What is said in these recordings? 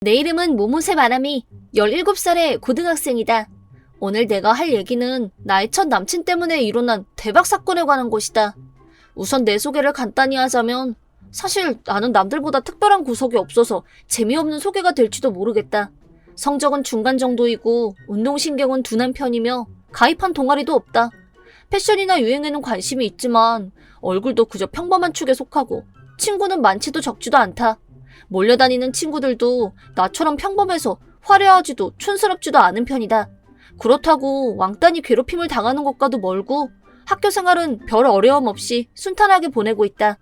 내 이름은 모모세 마나미, 17살의 고등학생이다. 오늘 내가 할 얘기는 나의 첫 남친 때문에 일어난 대박 사건에 관한 것이다. 우선 내 소개를 간단히 하자면 사실 나는 남들보다 특별한 구석이 없어서 재미없는 소개가 될지도 모르겠다. 성적은 중간 정도이고 운동신경은 둔한 편이며 가입한 동아리도 없다. 패션이나 유행에는 관심이 있지만 얼굴도 그저 평범한 축에 속하고 친구는 많지도 적지도 않다. 몰려다니는 친구들도 나처럼 평범해서 화려하지도 촌스럽지도 않은 편이다. 그렇다고 왕따니 괴롭힘을 당하는 것과도 멀고 학교 생활은 별 어려움 없이 순탄하게 보내고 있다.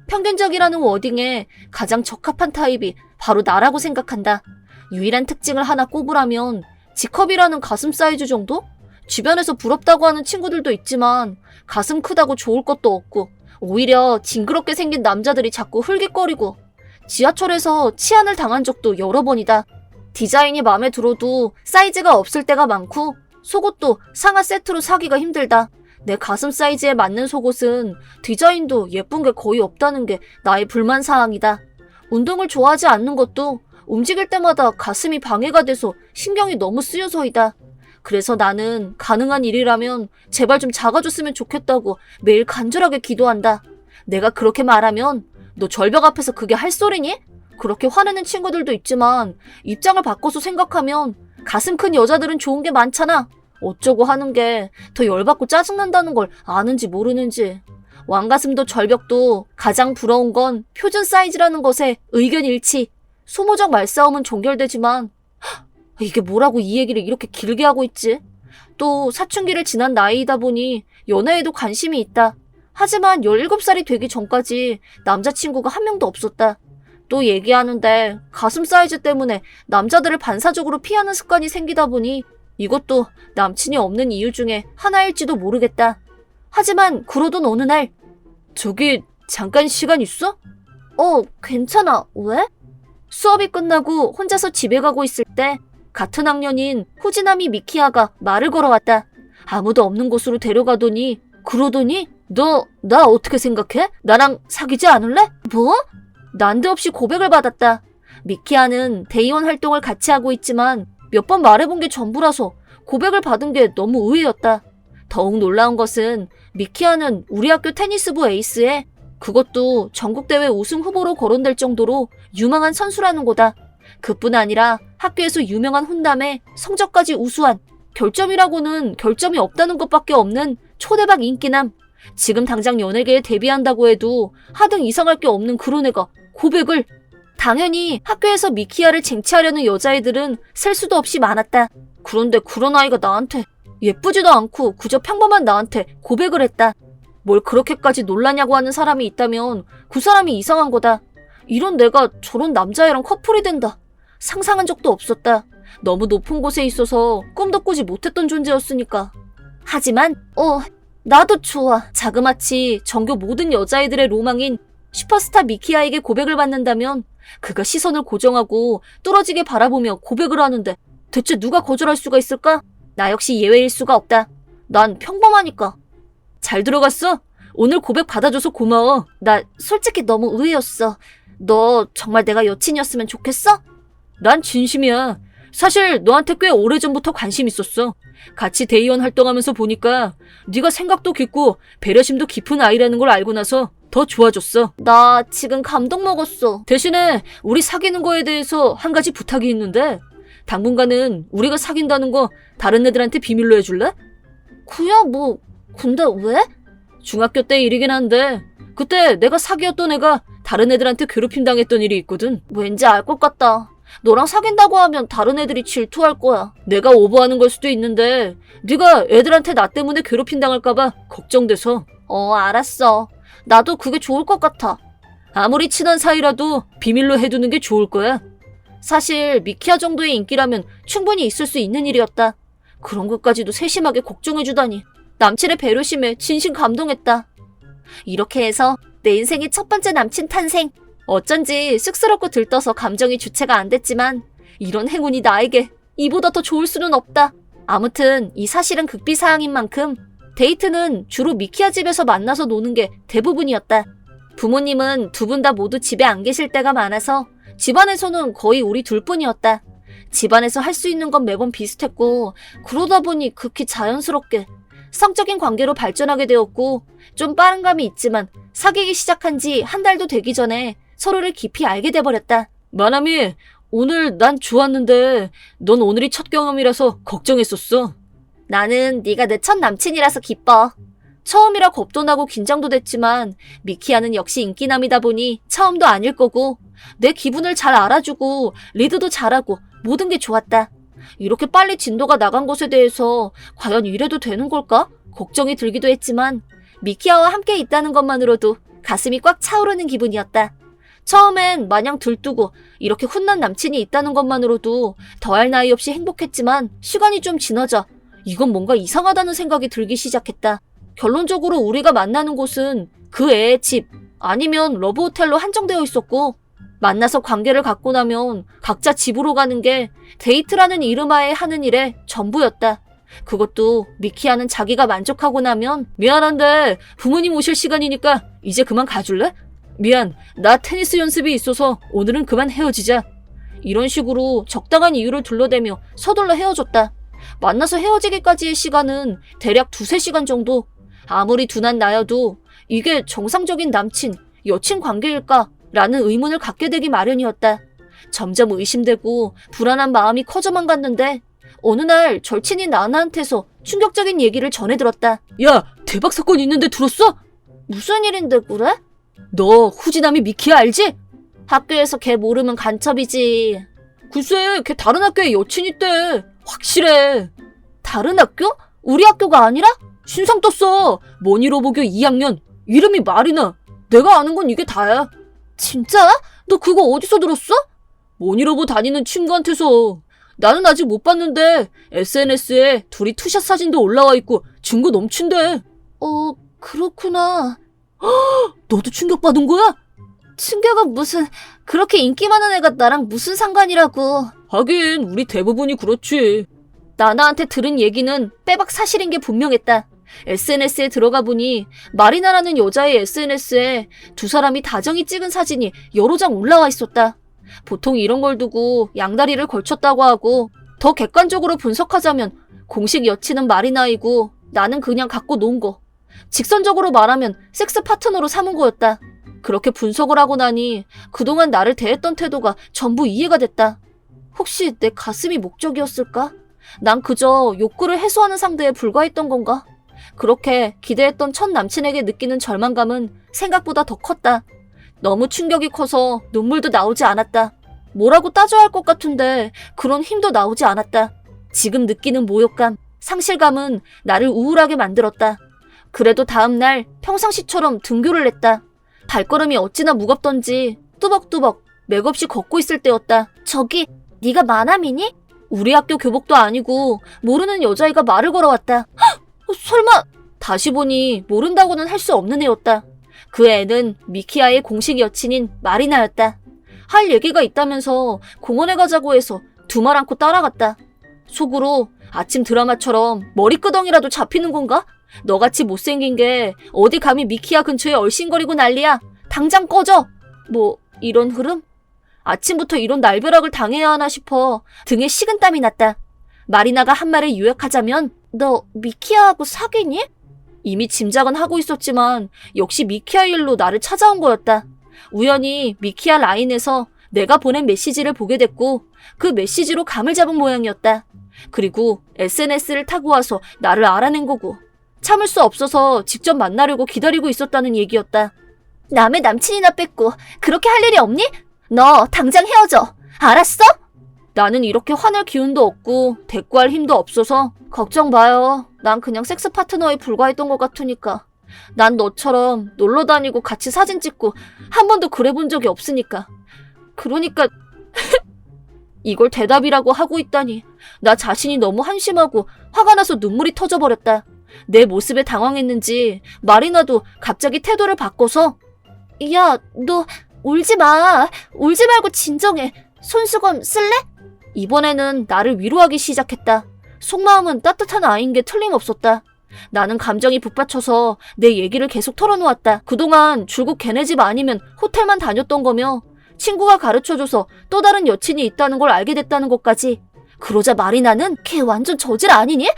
평균적이라는 워딩에 가장 적합한 타입이 바로 나라고 생각한다. 유일한 특징을 하나 꼽으라면 G컵이라는 가슴 사이즈 정도? 주변에서 부럽다고 하는 친구들도 있지만 가슴 크다고 좋을 것도 없고 오히려 징그럽게 생긴 남자들이 자꾸 흘깃거리고 지하철에서 치안을 당한 적도 여러 번이다. 디자인이 마음에 들어도 사이즈가 없을 때가 많고 속옷도 상하 세트로 사기가 힘들다. 내 가슴 사이즈에 맞는 속옷은 디자인도 예쁜 게 거의 없다는 게 나의 불만사항이다. 운동을 좋아하지 않는 것도 움직일 때마다 가슴이 방해가 돼서 신경이 너무 쓰여서이다. 그래서 나는 가능한 일이라면 제발 좀 작아졌으면 좋겠다고 매일 간절하게 기도한다. 내가 그렇게 말하면 너 절벽 앞에서 그게 할 소리니? 그렇게 화내는 친구들도 있지만 입장을 바꿔서 생각하면 가슴 큰 여자들은 좋은 게 많잖아. 어쩌고 하는 게 더 열받고 짜증난다는 걸 아는지 모르는지. 왕가슴도 절벽도 가장 부러운 건 표준 사이즈라는 것에 의견 일치. 소모적 말싸움은 종결되지만 이게 뭐라고 이 얘기를 이렇게 길게 하고 있지? 또 사춘기를 지난 나이이다 보니 연애에도 관심이 있다. 하지만 17살이 되기 전까지 남자친구가 한 명도 없었다. 또 얘기하는데 가슴 사이즈 때문에 남자들을 반사적으로 피하는 습관이 생기다 보니 이것도 남친이 없는 이유 중에 하나일지도 모르겠다. 하지만 그러던 어느 날 저기 잠깐 시간 있어? 괜찮아. 왜? 수업이 끝나고 혼자서 집에 가고 있을 때 같은 학년인 후지나미 미키야가 말을 걸어왔다. 아무도 없는 곳으로 데려가더니 그러더니 너 나 어떻게 생각해? 나랑 사귀지 않을래? 뭐? 난데없이 고백을 받았다. 미키야는 대의원 활동을 같이 하고 있지만 몇 번 말해본 게 전부라서 고백을 받은 게 너무 의외였다. 더욱 놀라운 것은 미키야는 우리 학교 테니스부 에이스에 그것도 전국대회 우승 후보로 거론될 정도로 유망한 선수라는 거다. 그뿐 아니라 학교에서 유명한 훈남에 성적까지 우수한 결점이라고는 결점이 없다는 것밖에 없는 초대박 인기남. 지금 당장 연예계에 데뷔한다고 해도 하등 이상할 게 없는 그런 애가 고백을. 당연히 학교에서 미키야를 쟁취하려는 여자애들은 셀 수도 없이 많았다. 그런데 그런 아이가 나한테 예쁘지도 않고 그저 평범한 나한테 고백을 했다. 뭘 그렇게까지 놀라냐고 하는 사람이 있다면 그 사람이 이상한 거다. 이런 내가 저런 남자애랑 커플이 된다. 상상한 적도 없었다. 너무 높은 곳에 있어서 꿈도 꾸지 못했던 존재였으니까. 하지만 나도 좋아. 자그마치 전교 모든 여자애들의 로망인 슈퍼스타 미키야에게 고백을 받는다면 그가 시선을 고정하고 뚫어지게 바라보며 고백을 하는데 대체 누가 거절할 수가 있을까? 나 역시 예외일 수가 없다. 난 평범하니까. 잘 들어갔어? 오늘 고백 받아줘서 고마워. 나 솔직히 너무 의외였어. 너 정말 내가 여친이었으면 좋겠어? 난 진심이야. 사실 너한테 꽤 오래전부터 관심 있었어. 같이 대의원 활동하면서 보니까 네가 생각도 깊고 배려심도 깊은 아이라는 걸 알고 나서 더 좋아졌어. 나 지금 감동 먹었어. 대신에 우리 사귀는 거에 대해서 한 가지 부탁이 있는데 당분간은 우리가 사귄다는 거 다른 애들한테 비밀로 해줄래? 그야 뭐 근데 왜? 중학교 때 일이긴 한데 그때 내가 사귀었던 애가 다른 애들한테 괴롭힘 당했던 일이 있거든. 왠지 알 것 같다. 너랑 사귄다고 하면 다른 애들이 질투할 거야. 내가 오버하는 걸 수도 있는데 네가 애들한테 나 때문에 괴롭힘 당할까 봐 걱정돼서. 알았어. 나도 그게 좋을 것 같아. 아무리 친한 사이라도 비밀로 해두는 게 좋을 거야. 사실 미키야 정도의 인기라면 충분히 있을 수 있는 일이었다. 그런 것까지도 세심하게 걱정해주다니. 남친의 배려심에 진심 감동했다. 이렇게 해서 내 인생의 첫 번째 남친 탄생. 어쩐지 쑥스럽고 들떠서 감정이 주체가 안 됐지만 이런 행운이 나에게 이보다 더 좋을 수는 없다. 아무튼 이 사실은 극비사항인 만큼 데이트는 주로 미키야 집에서 만나서 노는 게 대부분이었다. 부모님은 두 분 다 모두 집에 안 계실 때가 많아서 집안에서는 거의 우리 둘뿐이었다. 집안에서 할 수 있는 건 매번 비슷했고 그러다 보니 극히 자연스럽게 성적인 관계로 발전하게 되었고 좀 빠른 감이 있지만 사귀기 시작한 지 한 달도 되기 전에 서로를 깊이 알게 돼버렸다. 마나미, 오늘 난 좋았는데 넌 오늘이 첫 경험이라서 걱정했었어. 나는 네가 내 첫 남친이라서 기뻐. 처음이라 겁도 나고 긴장도 됐지만 미키야는 역시 인기남이다 보니 처음도 아닐 거고 내 기분을 잘 알아주고 리드도 잘하고 모든 게 좋았다. 이렇게 빨리 진도가 나간 것에 대해서 과연 이래도 되는 걸까? 걱정이 들기도 했지만 미키야와 함께 있다는 것만으로도 가슴이 꽉 차오르는 기분이었다. 처음엔 마냥 들뜨고 이렇게 훈남 남친이 있다는 것만으로도 더할 나위 없이 행복했지만 시간이 좀 지나자 이건 뭔가 이상하다는 생각이 들기 시작했다. 결론적으로 우리가 만나는 곳은 그 애의 집 아니면 러브호텔로 한정되어 있었고 만나서 관계를 갖고 나면 각자 집으로 가는 게 데이트라는 이름하에 하는 일의 전부였다. 그것도 미키야는 자기가 만족하고 나면 미안한데 부모님 오실 시간이니까 이제 그만 가줄래? 미안, 나 테니스 연습이 있어서 오늘은 그만 헤어지자. 이런 식으로 적당한 이유를 둘러대며 서둘러 헤어졌다. 만나서 헤어지기까지의 시간은 대략 2-3시간 정도. 아무리 둔한 나여도 이게 정상적인 남친, 여친 관계일까? 라는 의문을 갖게 되기 마련이었다. 점점 의심되고 불안한 마음이 커져만 갔는데 어느 날 절친인 나나한테서 충격적인 얘기를 전해 들었다. 야, 대박 사건 있는데 들었어? 무슨 일인데 그래? 너 후지남이 미키야 알지? 학교에서 걔 모르면 간첩이지. 글쎄, 걔 다른 학교에 여친 있대. 확실해. 다른 학교? 우리 학교가 아니라? 신상 떴어. 머니로보교 2학년. 이름이 마리나. 내가 아는 건 이게 다야. 진짜? 너 그거 어디서 들었어? 머니로보 다니는 친구한테서. 나는 아직 못 봤는데 SNS에 둘이 투샷 사진도 올라와 있고 증거 넘친대. 그렇구나. 너도 충격받은 거야? 충격은 무슨, 그렇게 인기 많은 애가 나랑 무슨 상관이라고. 하긴 우리 대부분이 그렇지. 나나한테 들은 얘기는 빼박 사실인 게 분명했다. SNS에 들어가 보니 마리나라는 여자의 SNS에 두 사람이 다정히 찍은 사진이 여러 장 올라와 있었다. 보통 이런 걸 두고 양다리를 걸쳤다고 하고 더 객관적으로 분석하자면 공식 여친은 마리나이고 나는 그냥 갖고 논 거. 직선적으로 말하면 섹스 파트너로 삼은 거였다. 그렇게 분석을 하고 나니 그동안 나를 대했던 태도가 전부 이해가 됐다. 혹시 내 가슴이 목적이었을까? 난 그저 욕구를 해소하는 상대에 불과했던 건가? 그렇게 기대했던 첫 남친에게 느끼는 절망감은 생각보다 더 컸다. 너무 충격이 커서 눈물도 나오지 않았다. 뭐라고 따져야 할 것 같은데 그런 힘도 나오지 않았다. 지금 느끼는 모욕감, 상실감은 나를 우울하게 만들었다. 그래도 다음날 평상시처럼 등교를 했다. 발걸음이 어찌나 무겁던지 뚜벅뚜벅 맥없이 걷고 있을 때였다. 저기, 네가 마나미니? 우리 학교 교복도 아니고 모르는 여자애가 말을 걸어왔다. 설마! 다시 보니 모른다고는 할 수 없는 애였다. 그 애는 미키야의 공식 여친인 마리나였다. 할 얘기가 있다면서 공원에 가자고 해서 두 말 않고 따라갔다. 속으로 아침 드라마처럼 머리끄덩이라도 잡히는 건가? 너같이 못생긴 게 어디 감히 미키야 근처에 얼씬거리고 난리야. 당장 꺼져! 뭐 이런 흐름? 아침부터 이런 날벼락을 당해야 하나 싶어 등에 식은땀이 났다. 마리나가 한 말을 요약하자면 너 미키야하고 사귀니? 이미 짐작은 하고 있었지만 역시 미키야 일로 나를 찾아온 거였다. 우연히 미키야 라인에서 내가 보낸 메시지를 보게 됐고 그 메시지로 감을 잡은 모양이었다. 그리고 SNS를 타고 와서 나를 알아낸 거고 참을 수 없어서 직접 만나려고 기다리고 있었다는 얘기였다. 남의 남친이나 뺏고 그렇게 할 일이 없니? 너 당장 헤어져. 알았어? 나는 이렇게 화낼 기운도 없고 대꾸할 힘도 없어서 걱정 마요. 난 그냥 섹스 파트너에 불과했던 것 같으니까. 난 너처럼 놀러 다니고 같이 사진 찍고 한 번도 그래 본 적이 없으니까. 그러니까 이걸 대답이라고 하고 있다니 나 자신이 너무 한심하고 화가 나서 눈물이 터져버렸다. 내 모습에 당황했는지 마리나도 갑자기 태도를 바꿔서 야, 너 울지 마. 울지 말고 진정해. 손수건 쓸래? 이번에는 나를 위로하기 시작했다. 속마음은 따뜻한 아이인 게 틀림없었다. 나는 감정이 북받쳐서 내 얘기를 계속 털어놓았다. 그동안 줄곧 걔네 집 아니면 호텔만 다녔던 거며 친구가 가르쳐줘서 또 다른 여친이 있다는 걸 알게 됐다는 것까지. 그러자 마리나는 걔 완전 저질 아니니?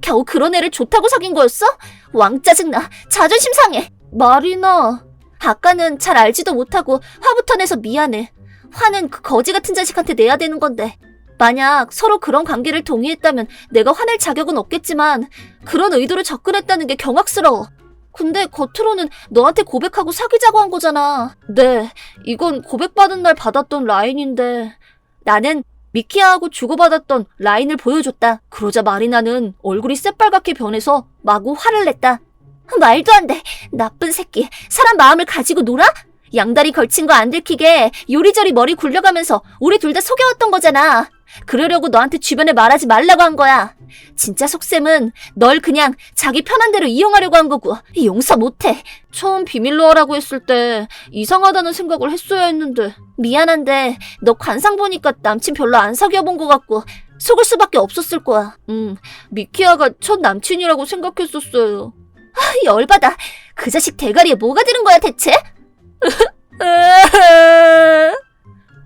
겨우 그런 애를 좋다고 사귄 거였어? 왕 짜증나. 자존심 상해. 마리나, 아까는 잘 알지도 못하고 화부터 내서 미안해. 화는 그 거지 같은 자식한테 내야 되는 건데. 만약 서로 그런 관계를 동의했다면 내가 화낼 자격은 없겠지만 그런 의도로 접근했다는 게 경악스러워. 근데 겉으로는 너한테 고백하고 사귀자고 한 거잖아. 네, 이건 고백받은 날 받았던 라인인데 나는 미키아하고 주고받았던 라인을 보여줬다. 그러자 마리나는 얼굴이 새빨갛게 변해서 마구 화를 냈다. 말도 안 돼. 나쁜 새끼. 사람 마음을 가지고 놀아? 양다리 걸친 거 안 들키게 요리저리 머리 굴려가면서 우리 둘 다 속여왔던 거잖아. 그러려고 너한테 주변에 말하지 말라고 한 거야. 진짜 속셈은 널 그냥 자기 편한 대로 이용하려고 한 거고 용서 못해. 처음 비밀로 하라고 했을 때 이상하다는 생각을 했어야 했는데. 미안한데 너 관상 보니까 남친 별로 안 사귀어본 것 같고 속을 수밖에 없었을 거야. 미키아가 첫 남친이라고 생각했었어요. 열받아. 그 자식 대가리에 뭐가 들은 거야 대체?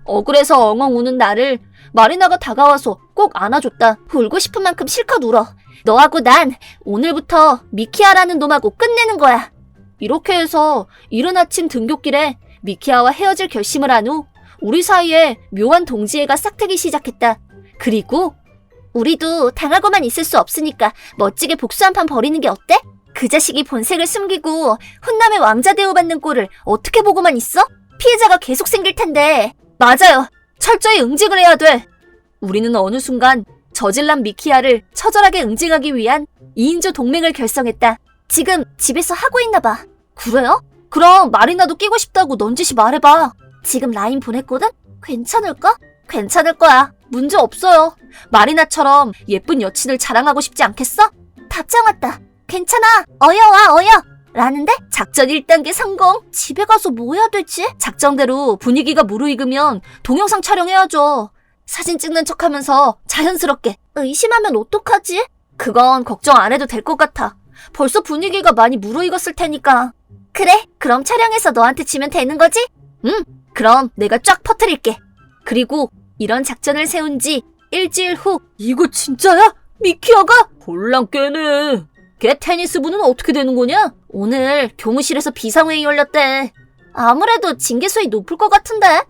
억울해서 엉엉 우는 나를 마리나가 다가와서 꼭 안아줬다. 울고 싶은 만큼 실컷 울어. 너하고 난 오늘부터 미키아라는 놈하고 끝내는 거야. 이렇게 해서 이른 아침 등굣길에 미키아와 헤어질 결심을 한 후 우리 사이에 묘한 동지애가 싹트기 시작했다. 그리고 우리도 당하고만 있을 수 없으니까 멋지게 복수 한 판 벌이는 게 어때? 그 자식이 본색을 숨기고 훈남의 왕자 대우받는 꼴을 어떻게 보고만 있어? 피해자가 계속 생길 텐데. 맞아요. 철저히 응징을 해야 돼. 우리는 어느 순간 저질난 미키아를 처절하게 응징하기 위한 2인조 동맹을 결성했다. 지금 집에서 하고 있나 봐. 그래요? 그럼 마리나도 끼고 싶다고 넌지시 말해봐. 지금 라인 보냈거든? 괜찮을까? 괜찮을 거야. 문제 없어요. 마리나처럼 예쁜 여친을 자랑하고 싶지 않겠어? 답장 왔다. 괜찮아. 어여와 어여. 라는데? 작전 1단계 성공. 집에 가서 뭐 해야 되지? 작정대로 분위기가 무르익으면 동영상 촬영해야죠. 사진 찍는 척하면서 자연스럽게. 의심하면 어떡하지? 그건 걱정 안 해도 될 것 같아. 벌써 분위기가 많이 무르익었을 테니까. 그래, 그럼 촬영해서 너한테 지면 되는 거지? 응, 그럼 내가 쫙 퍼뜨릴게. 그리고 이런 작전을 세운 지 일주일 후. 이거 진짜야? 미키아가? 혼란 깨네. 걔 테니스부는 어떻게 되는 거냐? 오늘 교무실에서 비상회의 열렸대. 아무래도 징계수위 높을 것 같은데?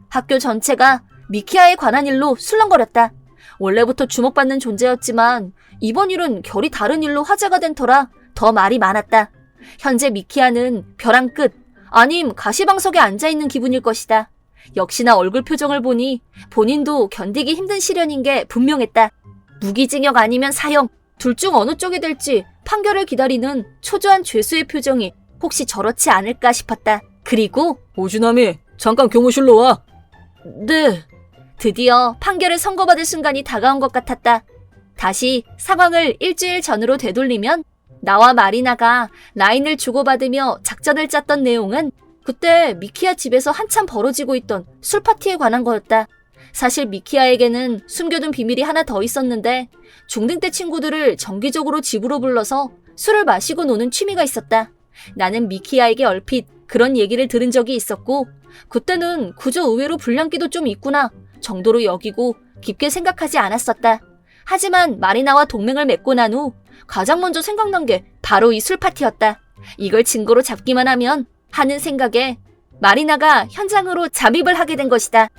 학교 전체가 미키아에 관한 일로 술렁거렸다. 원래부터 주목받는 존재였지만 이번 일은 결이 다른 일로 화제가 된 터라 더 말이 많았다. 현재 미키아는 벼랑 끝, 아님 가시방석에 앉아있는 기분일 것이다. 역시나 얼굴 표정을 보니 본인도 견디기 힘든 시련인 게 분명했다. 무기징역 아니면 사형, 둘 중 어느 쪽이 될지 판결을 기다리는 초조한 죄수의 표정이 혹시 저렇지 않을까 싶었다. 그리고 오주남이 잠깐 교무실로 와. 네. 드디어 판결을 선고받을 순간이 다가온 것 같았다. 다시 상황을 일주일 전으로 되돌리면 나와 마리나가 라인을 주고받으며 작전을 짰던 내용은 그때 미키아 집에서 한참 벌어지고 있던 술파티에 관한 거였다. 사실 미키아에게는 숨겨둔 비밀이 하나 더 있었는데 중딩 때 친구들을 정기적으로 집으로 불러서 술을 마시고 노는 취미가 있었다. 나는 미키아에게 얼핏 그런 얘기를 들은 적이 있었고 그때는 그저 의외로 불량기도 좀 있구나 정도로 여기고 깊게 생각하지 않았었다. 하지만 마리나와 동맹을 맺고 난 후 가장 먼저 생각난 게 바로 이 술파티였다. 이걸 증거로 잡기만 하면 하는 생각에 마리나가 현장으로 잠입을 하게 된 것이다.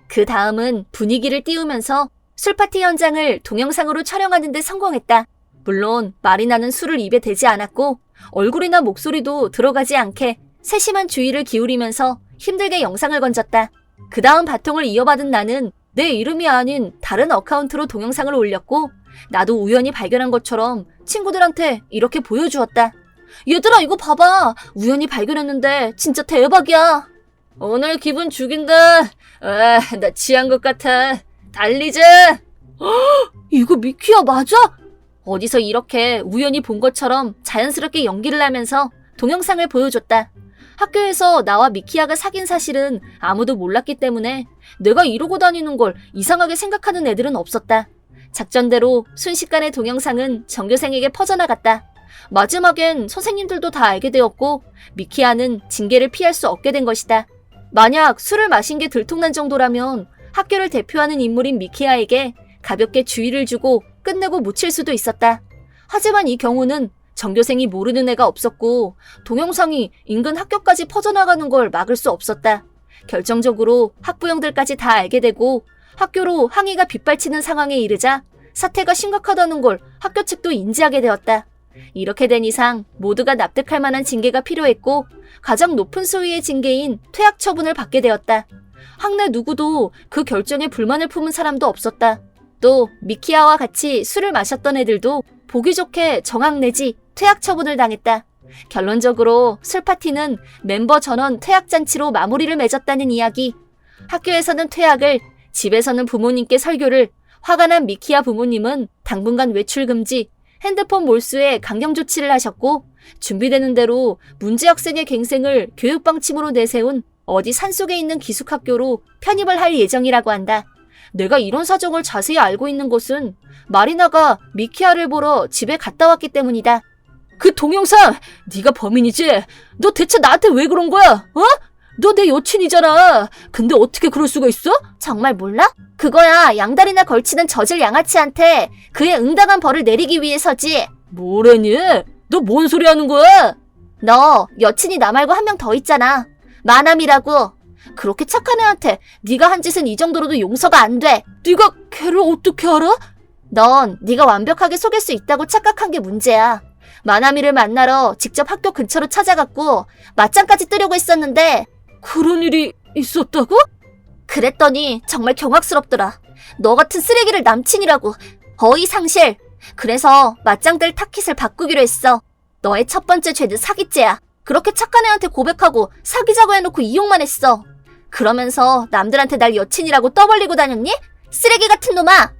그 다음은 분위기를 띄우면서 술파티 현장을 동영상으로 촬영하는 데 성공했다. 물론 마리나는 술을 입에 대지 않았고 얼굴이나 목소리도 들어가지 않게 세심한 주의를 기울이면서 힘들게 영상을 건졌다. 그 다음 바통을 이어받은 나는 내 이름이 아닌 다른 어카운트로 동영상을 올렸고 나도 우연히 발견한 것처럼 친구들한테 이렇게 보여주었다. 얘들아 이거 봐봐. 우연히 발견했는데 진짜 대박이야. 오늘 기분 죽인다. 나 취한 것 같아. 달리자. 이거 미키아 맞아? 어디서 이렇게 우연히 본 것처럼 자연스럽게 연기를 하면서 동영상을 보여줬다. 학교에서 나와 미키아가 사귄 사실은 아무도 몰랐기 때문에 내가 이러고 다니는 걸 이상하게 생각하는 애들은 없었다. 작전대로 순식간에 동영상은 전교생에게 퍼져나갔다. 마지막엔 선생님들도 다 알게 되었고 미키아는 징계를 피할 수 없게 된 것이다. 만약 술을 마신 게 들통난 정도라면 학교를 대표하는 인물인 미키아에게 가볍게 주의를 주고 끝내고 묻힐 수도 있었다. 하지만 이 경우는 전교생이 모르는 애가 없었고 동영상이 인근 학교까지 퍼져나가는 걸 막을 수 없었다. 결정적으로 학부형들까지 다 알게 되고 학교로 항의가 빗발치는 상황에 이르자 사태가 심각하다는 걸 학교 측도 인지하게 되었다. 이렇게 된 이상 모두가 납득할 만한 징계가 필요했고 가장 높은 수위의 징계인 퇴학 처분을 받게 되었다. 학내 누구도 그 결정에 불만을 품은 사람도 없었다. 또 미키아와 같이 술을 마셨던 애들도 보기 좋게 정학 내지 퇴학 처분을 당했다. 결론적으로 술 파티는 멤버 전원 퇴학 잔치로 마무리를 맺었다는 이야기. 학교에서는 퇴학을, 집에서는 부모님께 설교를, 화가 난 미키아 부모님은 당분간 외출 금지, 핸드폰 몰수에 강경 조치를 하셨고 준비되는 대로 문제 학생의 갱생을 교육 방침으로 내세운 어디 산속에 있는 기숙학교로 편입을 할 예정이라고 한다. 내가 이런 사정을 자세히 알고 있는 것은 마리나가 미키아를 보러 집에 갔다 왔기 때문이다. 그 동영상 네가 범인이지? 너 대체 나한테 왜 그런 거야? 어? 너 내 여친이잖아. 근데 어떻게 그럴 수가 있어? 정말 몰라? 그거야 양다리나 걸치는 저질 양아치한테 그의 응당한 벌을 내리기 위해서지. 뭐래니? 너 뭔 소리 하는 거야? 너 여친이 나 말고 한 명 더 있잖아. 마남이라고. 그렇게 착한 애한테 네가 한 짓은 이 정도로도 용서가 안 돼. 네가 걔를 어떻게 알아? 넌 네가 완벽하게 속일 수 있다고 착각한 게 문제야. 마나미를 만나러 직접 학교 근처로 찾아갔고 맞짱까지 뜨려고 했었는데 그런 일이 있었다고? 그랬더니 정말 경악스럽더라. 너 같은 쓰레기를 남친이라고. 어이상실. 그래서 맞짱 뜰 타깃을 바꾸기로 했어. 너의 첫 번째 죄는 사기죄야. 그렇게 착한 애한테 고백하고 사귀자고 해놓고 이용만 했어. 그러면서 남들한테 날 여친이라고 떠벌리고 다녔니? 쓰레기 같은 놈아!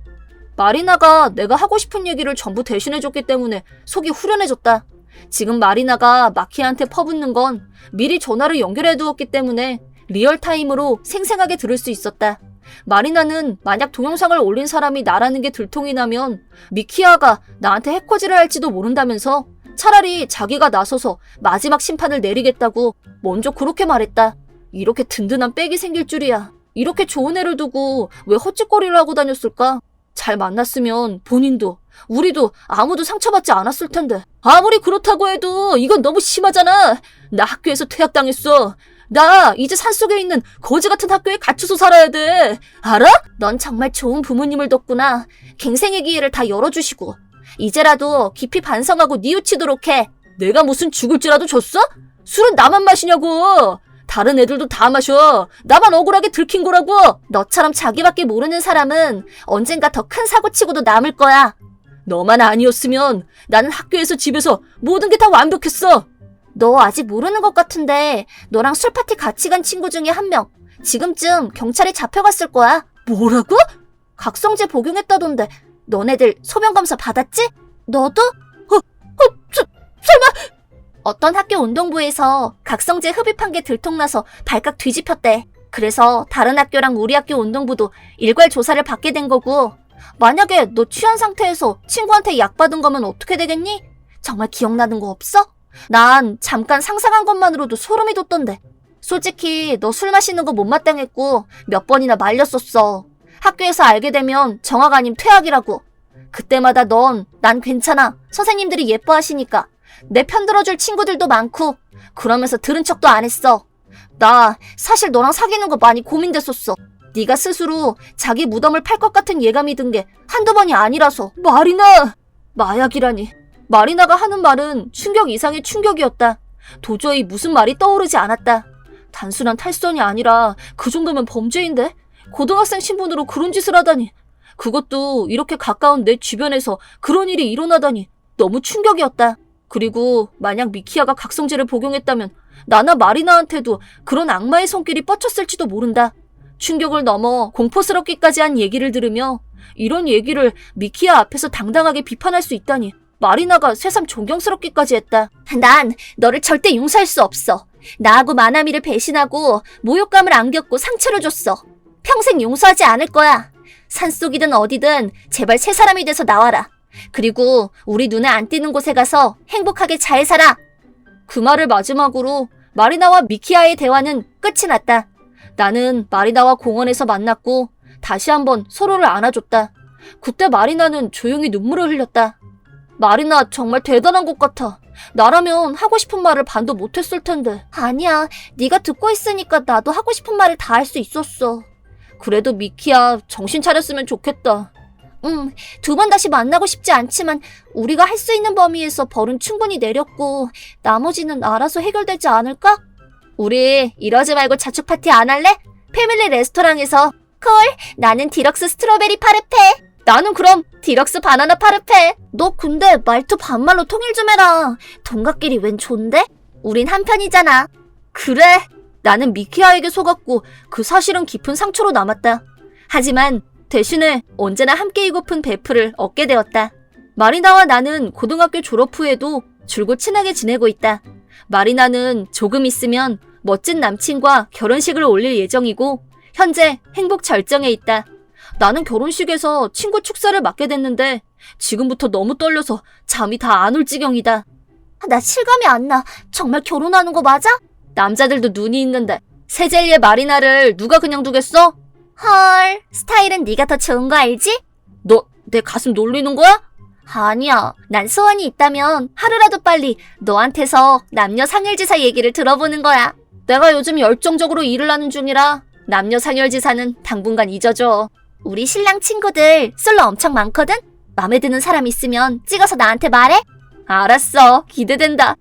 마리나가 내가 하고 싶은 얘기를 전부 대신해줬기 때문에 속이 후련해졌다. 지금 마리나가 마키아한테 퍼붓는 건 미리 전화를 연결해두었기 때문에 리얼타임으로 생생하게 들을 수 있었다. 마리나는 만약 동영상을 올린 사람이 나라는 게 들통이 나면 미키아가 나한테 해코지를 할지도 모른다면서 차라리 자기가 나서서 마지막 심판을 내리겠다고 먼저 그렇게 말했다. 이렇게 든든한 백이 생길 줄이야. 이렇게 좋은 애를 두고 왜 헛짓거리를 하고 다녔을까? 잘 만났으면 본인도 우리도 아무도 상처받지 않았을 텐데. 아무리 그렇다고 해도 이건 너무 심하잖아. 나 학교에서 퇴학당했어. 나 이제 산속에 있는 거지 같은 학교에 갇혀서 살아야 돼. 알아? 넌 정말 좋은 부모님을 뒀구나. 갱생의 기회를 다 열어주시고. 이제라도 깊이 반성하고 뉘우치도록 해. 내가 무슨 죽을 죄라도 줬어? 술은 나만 마시냐고. 다른 애들도 다 마셔. 나만 억울하게 들킨 거라고. 너처럼 자기밖에 모르는 사람은 언젠가 더 큰 사고치고도 남을 거야. 너만 아니었으면 나는 학교에서 집에서 모든 게 다 완벽했어. 너 아직 모르는 것 같은데 너랑 술파티 같이 간 친구 중에 한 명 지금쯤 경찰에 잡혀갔을 거야. 뭐라고? 각성제 복용했다던데 너네들 소변검사 받았지? 너도? 설마? 어떤 학교 운동부에서 각성제 흡입한 게 들통나서 발칵 뒤집혔대. 그래서 다른 학교랑 우리 학교 운동부도 일괄 조사를 받게 된 거고. 만약에 너 취한 상태에서 친구한테 약 받은 거면 어떻게 되겠니? 정말 기억나는 거 없어? 난 잠깐 상상한 것만으로도 소름이 돋던데. 솔직히 너 술 마시는 거 못마땅했고 몇 번이나 말렸었어. 학교에서 알게 되면 정학 아님 퇴학이라고. 그때마다 난 괜찮아. 선생님들이 예뻐하시니까. 내 편 들어줄 친구들도 많고 그러면서 들은 척도 안 했어. 나 사실 너랑 사귀는 거 많이 고민됐었어. 네가 스스로 자기 무덤을 팔 것 같은 예감이 든 게 한두 번이 아니라서. 마리나! 마약이라니. 마리나가 하는 말은 충격 이상의 충격이었다. 도저히 무슨 말이 떠오르지 않았다. 단순한 탈선이 아니라 그 정도면 범죄인데? 고등학생 신분으로 그런 짓을 하다니. 그것도 이렇게 가까운 내 주변에서 그런 일이 일어나다니 너무 충격이었다. 그리고 만약 미키아가 각성제를 복용했다면 나나 마리나한테도 그런 악마의 손길이 뻗쳤을지도 모른다. 충격을 넘어 공포스럽기까지 한 얘기를 들으며 이런 얘기를 미키아 앞에서 당당하게 비판할 수 있다니 마리나가 새삼 존경스럽기까지 했다. 난 너를 절대 용서할 수 없어. 나하고 마나미를 배신하고 모욕감을 안겼고 상처를 줬어. 평생 용서하지 않을 거야. 산속이든 어디든 제발 새 사람이 돼서 나와라. 그리고 우리 눈에 안 띄는 곳에 가서 행복하게 잘 살아. 그 말을 마지막으로 마리나와 미키아의 대화는 끝이 났다. 나는 마리나와 공원에서 만났고 다시 한번 서로를 안아줬다. 그때 마리나는 조용히 눈물을 흘렸다. 마리나 정말 대단한 것 같아. 나라면 하고 싶은 말을 반도 못했을 텐데. 아니야. 네가 듣고 있으니까 나도 하고 싶은 말을 다 할 수 있었어. 그래도 미키야, 정신 차렸으면 좋겠다. 두 번 다시 만나고 싶지 않지만 우리가 할 수 있는 범위에서 벌은 충분히 내렸고 나머지는 알아서 해결되지 않을까? 우리 이러지 말고 자축 파티 안 할래? 패밀리 레스토랑에서. 콜, 나는 디럭스 스트로베리 파르페. 나는 그럼 디럭스 바나나 파르페. 너 근데 말투 반말로 통일 좀 해라. 동갑끼리 웬 존데? 우린 한편이잖아. 그래. 나는 미키아에게 속았고 그 사실은 깊은 상처로 남았다. 하지만 대신에 언제나 함께이고픈 베프를 얻게 되었다. 마리나와 나는 고등학교 졸업 후에도 줄곧 친하게 지내고 있다. 마리나는 조금 있으면 멋진 남친과 결혼식을 올릴 예정이고 현재 행복 절정에 있다. 나는 결혼식에서 친구 축사를 맡게 됐는데 지금부터 너무 떨려서 잠이 다 안 올 지경이다. 나 실감이 안 나. 정말 결혼하는 거 맞아? 남자들도 눈이 있는데 세젤리의 마리나를 누가 그냥 두겠어? 헐, 스타일은 네가 더 좋은 거 알지? 너 내 가슴 놀리는 거야? 아니야. 난 소원이 있다면 하루라도 빨리 너한테서 남녀 상열지사 얘기를 들어보는 거야. 내가 요즘 열정적으로 일을 하는 중이라 남녀 상열지사는 당분간 잊어줘. 우리 신랑 친구들 솔로 엄청 많거든? 맘에 드는 사람 있으면 찍어서 나한테 말해? 알았어. 기대된다.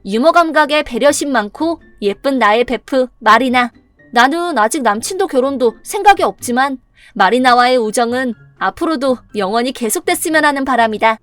유머 감각에 배려심 많고 예쁜 나의 베프 마리나. 나는 아직 남친도 결혼도 생각이 없지만 마리나와의 우정은 앞으로도 영원히 계속됐으면 하는 바람이다.